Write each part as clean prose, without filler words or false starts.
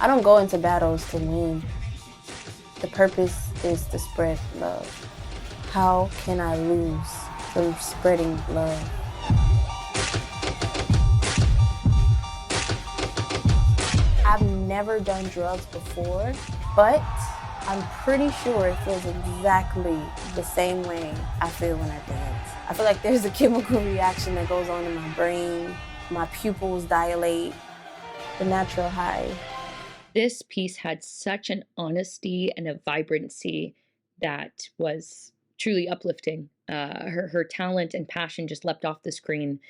I don't go into battles to win. The purpose is to spread love. How can I lose from spreading love? I've never done drugs before, but I'm pretty sure it feels exactly the same way I feel when I dance. I feel like there's a chemical reaction that goes on in my brain. My pupils dilate, the natural high. This piece had such an honesty and a vibrancy that was truly uplifting. Her talent and passion just leapt off the screen.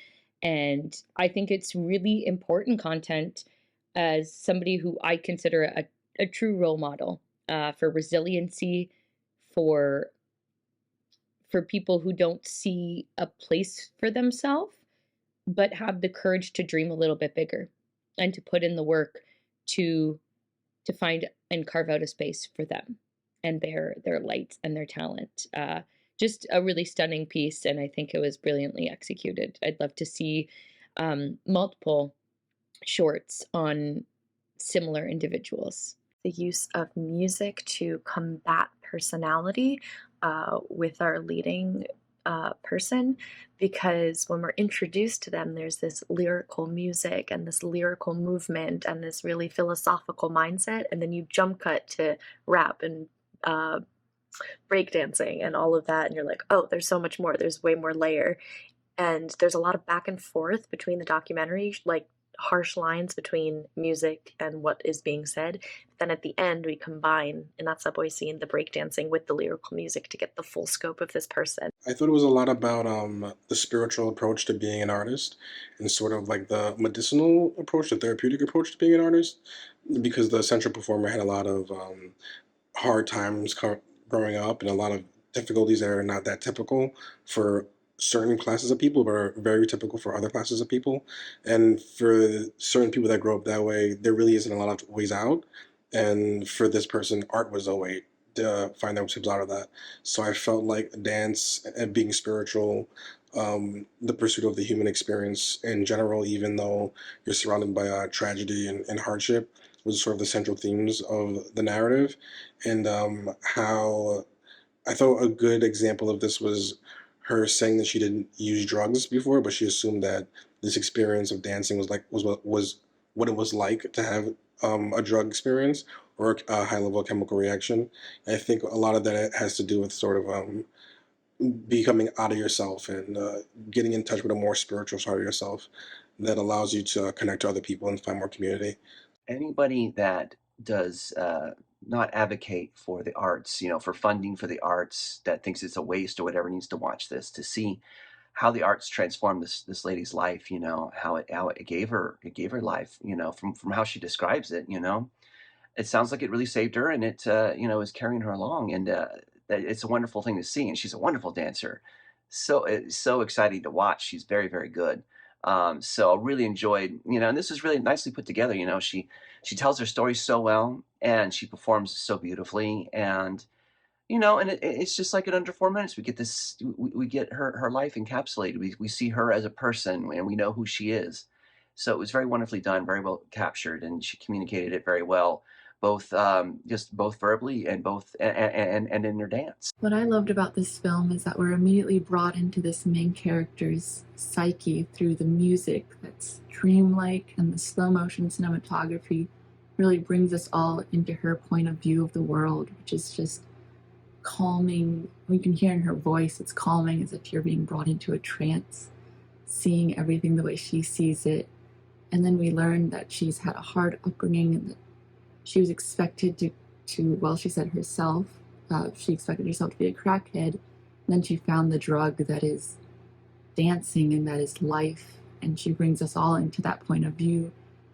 And I think it's really important content as somebody who I consider a true role model for resiliency, for people who don't see a place for themselves, but have the courage to dream a little bit bigger and to put in the work to find and carve out a space for them and their light and their talent. Just a really stunning piece, and I think it was brilliantly executed. I'd love to see multiple shorts on similar individuals. The use of music to combat personality with our leading person, because when we're introduced to them, there's this lyrical music and this lyrical movement and this really philosophical mindset, and then you jump cut to rap and uh, breakdancing and all of that, and you're like, oh, there's so much more. There's way more layer, and there's a lot of back and forth between the documentary, like harsh lines between music and what is being said. Then at the end, we combine in that subway scene the breakdancing with the lyrical music to get the full scope of this person. I thought it was a lot about the spiritual approach to being an artist and sort of like the medicinal approach, the therapeutic approach to being an artist, because the central performer had a lot of hard times growing up and a lot of difficulties that are not that typical for certain classes of people, but are very typical for other classes of people. And for certain people that grow up that way, there really isn't a lot of ways out. And for this person, art was a way to find themselves out of that. So I felt like dance and being spiritual, the pursuit of the human experience in general, even though you're surrounded by tragedy and hardship, was sort of the central themes of the narrative. And how I thought a good example of this was her saying that she didn't use drugs before, but she assumed that this experience of dancing was what it was like to have a drug experience or a high level chemical reaction. And I think a lot of that has to do with sort of becoming out of yourself and getting in touch with a more spiritual side of yourself that allows you to connect to other people and find more community. Anybody that does not advocate for the arts, for funding for the arts, that thinks it's a waste or whatever, needs to watch this to see how the arts transformed this lady's life. How it gave her life. From how she describes it. It sounds like it really saved her, and it is carrying her along, and it's a wonderful thing to see. And she's a wonderful dancer, so it's so exciting to watch. She's very, very good. So I really enjoyed, and this is really nicely put together. She tells her story so well, and she performs so beautifully, and and it's just like in under 4 minutes we get this, we get her life encapsulated. We see her as a person, and we know who she is. So it was very wonderfully done, very well captured, and she communicated it very well, both just both verbally and both and in her dance. What I loved about this film is that we're immediately brought into this main character's psyche through the music that's dreamlike, and the slow motion cinematography really brings us all into her point of view of the world, which is just calming. We can hear in her voice, it's calming, as if you're being brought into a trance, seeing everything the way she sees it. And then we learn that she's had a hard upbringing, and that she was expected to well, she said herself, she expected herself to be a crackhead. And then she found the drug that is dancing and that is life. And she brings us all into that point of view.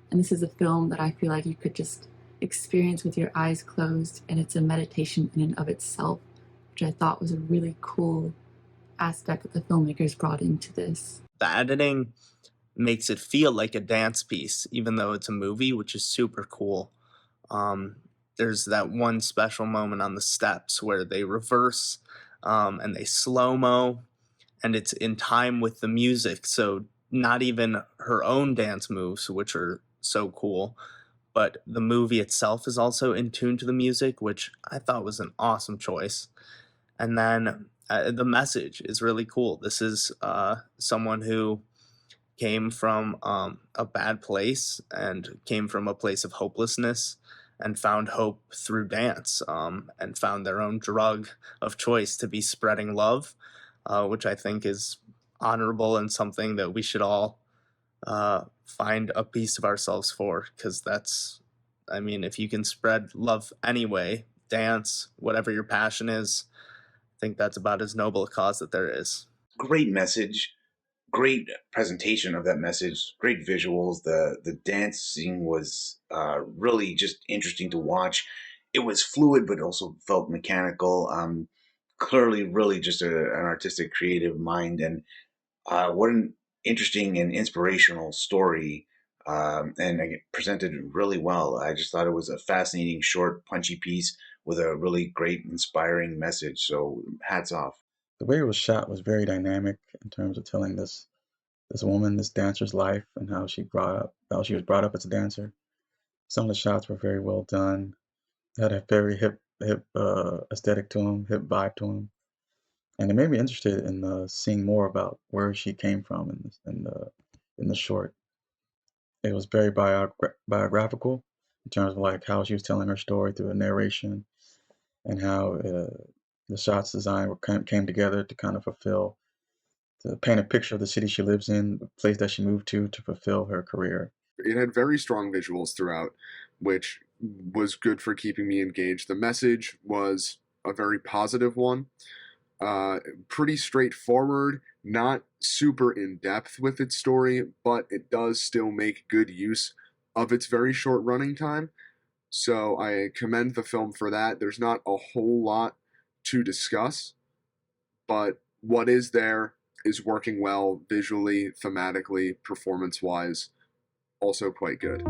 And this is a film that I feel like you could just experience with your eyes closed. And it's a meditation in and of itself, which I thought was a really cool aspect that the filmmakers brought into this. The editing makes it feel like a dance piece, even though it's a movie, which is super cool. There's that one special moment on the steps where they reverse and they slow-mo, and it's in time with the music. So not even her own dance moves, which are so cool, but the movie itself is also in tune to the music, which I thought was an awesome choice. And then the message is really cool. This is someone who came from a bad place and came from a place of hopelessness and found hope through dance, and found their own drug of choice to be spreading love, which I think is honorable and something that we should all find a piece of ourselves for, because that's, I mean, if you can spread love anyway, dance, whatever your passion is, I think that's about as noble a cause that there is. Great message, great presentation of that message, great visuals. The dancing was really just interesting to watch. It was fluid, but also felt mechanical. Clearly, really just an artistic, creative mind, and what an interesting and inspirational story. And it presented really well. I just thought it was a fascinating, short, punchy piece with a really great, inspiring message. So, hats off. The way it was shot was very dynamic in terms of telling this woman, this dancer's life, and how she was brought up as a dancer. Some of the shots were very well done. Had a very hip aesthetic to them, hip vibe to them, and it made me interested in seeing more about where she came from in the short. It was very biographical in terms of like how she was telling her story through a narration, and how the shots design came together to kind of to paint a picture of the city she lives in, the place that she moved to fulfill her career. It had very strong visuals throughout, which was good for keeping me engaged. The message was a very positive one, pretty straightforward, not super in depth with its story, but it does still make good use of its very short running time. So I commend the film for that. There's not a whole lot to discuss, but what is there is working well visually, thematically, performance wise, also quite good.